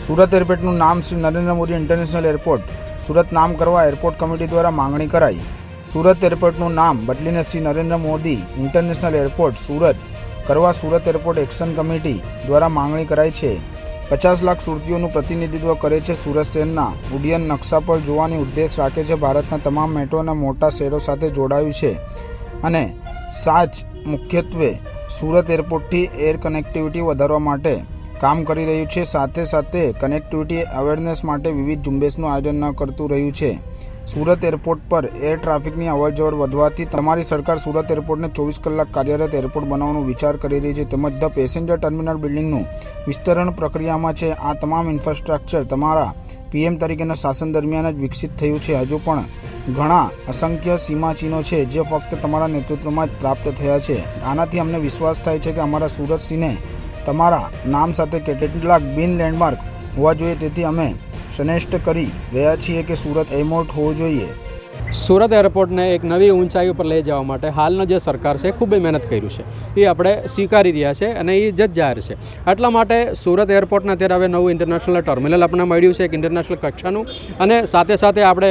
સુરત એરપોર્ટનું નામ Shri Narendra Modi international airport Surat નામ કરવા એરપોર્ટ કમિટી દ્વારા માંગણી કરાઈ। સુરત એરપોર્ટનું નામ બદલીને શ્રી નરેન્દ્ર મોદી ઇન્ટરનેશનલ એરપોર્ટ સુરત કરવા સુરત એરપોર્ટ એક્શન કમિટી દ્વારા માંગણી કરાઈ છે। 50 લાખ સુરતીઓનું પ્રતિનિધિત્વ કરે છે। સુરત શહેરના ઉડ્ડયન નકશા પર જોવાની ઉદ્દેશ રાખે છે। ભારતના તમામ મેટ્રોના મોટા શહેરો સાથે જોડાયું છે અને સાચ મુખ્યત્વે સુરત એરપોર્ટથી એર કનેક્ટિવિટી વધારવા માટે કામ કરી રહ્યું છે। સાથે સાથે કનેક્ટિવિટી અવેરનેસ માટે વિવિધ ઝુંબેશનું આયોજન કરતું રહ્યું છે। સુરત એરપોર્ટ પર એર ટ્રાફિકની અવરજવર વધવાથી તમારી સરકાર સુરત એરપોર્ટને 24 કલાક કાર્યરત એરપોર્ટ બનાવવાનો વિચાર કરી રહી છે। તેમજ ધ પેસેન્જર ટર્મિનલ બિલ્ડિંગનું વિસ્તરણ પ્રક્રિયામાં છે। આ તમામ ઇન્ફ્રાસ્ટ્રક્ચર તમારા પીએમ તરીકેના શાસન દરમિયાન જ વિકસિત થયું છે। હજુ પણ ઘણા અસંખ્ય સીમાચિહ્નો છે જે ફક્ત તમારા નેતૃત્વમાં જ પ્રાપ્ત થયા છે। આનાથી અમને વિશ્વાસ થાય છે કે અમારા સુરત સિંહને તમારા નામ સાથે કેટલાક બિન લેન્ડમાર્ક હોવા જોઈએ। તેથી અમે સનેષ્ટ કરી રહ્યા છીએ કે સુરત એરપોર્ટ હોવું જોઈએ। સુરત એરપોર્ટને એક નવી ઊંચાઈ ઉપર લઈ જવા માટે હાલનો જે સરકાર છે ખૂબ જ મહેનત કર્યું છે, એ આપણે સ્વીકારી રહ્યા છે અને એ જ જાહેર છે। એટલા માટે સુરત એરપોર્ટને અત્યારે હવે નવું ઇન્ટરનેશનલ ટર્મિનલ આપણને મળ્યું છે, એક ઇન્ટરનેશનલ કક્ષાનું, અને સાથે સાથે આપણે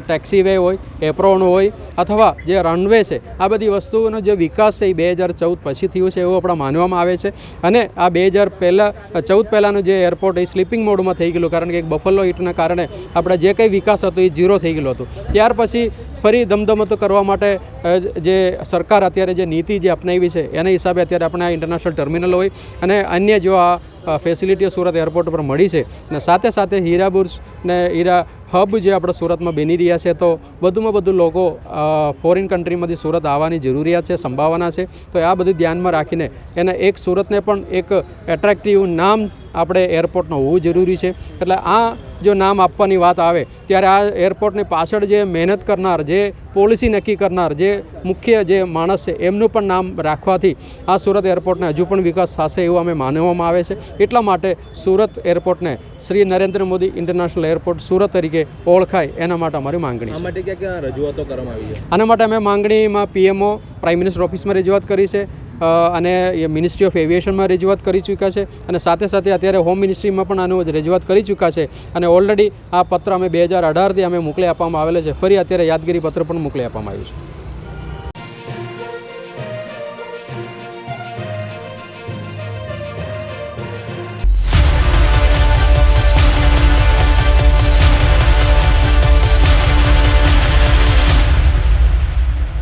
ટેક્સી વે હોય, એપ્રોન હોય અથવા જે રનવે છે, આ બધી વસ્તુઓનો જે વિકાસ છે એ 2014 પછી થયું છે એવું આપણે માનવામાં આવે છે। અને આ 2014 પહેલાંનું જે એરપોર્ટ એ સ્લીપિંગ મોડમાં થઈ ગયેલું, કારણ કે એક બફેલો હિટના કારણે આપણે જે કંઈ વિકાસ હતો એ ઝીરો થઈ ગયેલું હતું। ત્યાર પછી ફરી ધમધમતો કરવા માટે જે સરકાર અત્યારે જે નીતિ જે અપનાવી છે એના હિસાબે અત્યારે આપણે આ ઇન્ટરનેશનલ ટર્મિનલ હોય અને અન્ય જો આ ફેસિલિટીઓ સુરત એરપોર્ટ પર મળી છે, અને સાથે સાથે હીરાબુર્જ ને હીરા હબ જે આપણે સુરતમાં બની રહ્યા છે, તો વધુમાં વધુ લોકો ફોરેન કન્ટ્રીમાંથી સુરત આવવાની જરૂરિયાત છે, સંભાવના છે। તો આ બધું ધ્યાનમાં રાખીને એને એક સુરતને પણ એક એટ્રેક્ટિવ નામ આપણે એરપોર્ટનું હોવું જરૂરી છે। એટલે આ જો નામ આપવાની વાત આવે ત્યારે આ એરપોર્ટની પાછળ જે મહેનત કરનાર, જે પોલિસી નક્કી કરનાર, જે મુખ્ય જે માણસ છે એમનું પણ નામ રાખવાથી આ સુરત એરપોર્ટને હજુ પણ વિકાસ થશે એવું અમે માનવામાં આવે છે। એટલા માટે સુરત એરપોર્ટને શ્રી નરેન્દ્ર મોદી ઇન્ટરનેશનલ એરપોર્ટ સુરત તરીકે ઓળખાય એના માટે અમારી માંગણી છે। માટે ક્યાં રજૂઆતો કરવામાં આવી છે? આના માટે અમે માંગણીમાં પીએમઓ, પ્રાઇમ મિનિસ્ટર ઓફિસમાં રજૂઆત કરી છે અને મિનિસ્ટ્રી ઓફ એવિએશનમાં રજૂઆત કરી ચૂક્યા છે, અને સાથે સાથે અત્યારે હોમ મિનિસ્ટ્રીમાં પણ આનું રજૂઆત કરી ચૂક્યા છે। અને ઓલરેડી આ પત્ર અમે 2018થી અમે મોકલી આપવામાં આવેલો છે। ફરી અત્યારે યાદગીરી પત્ર પણ મોકલી આપવામાં આવ્યું છે।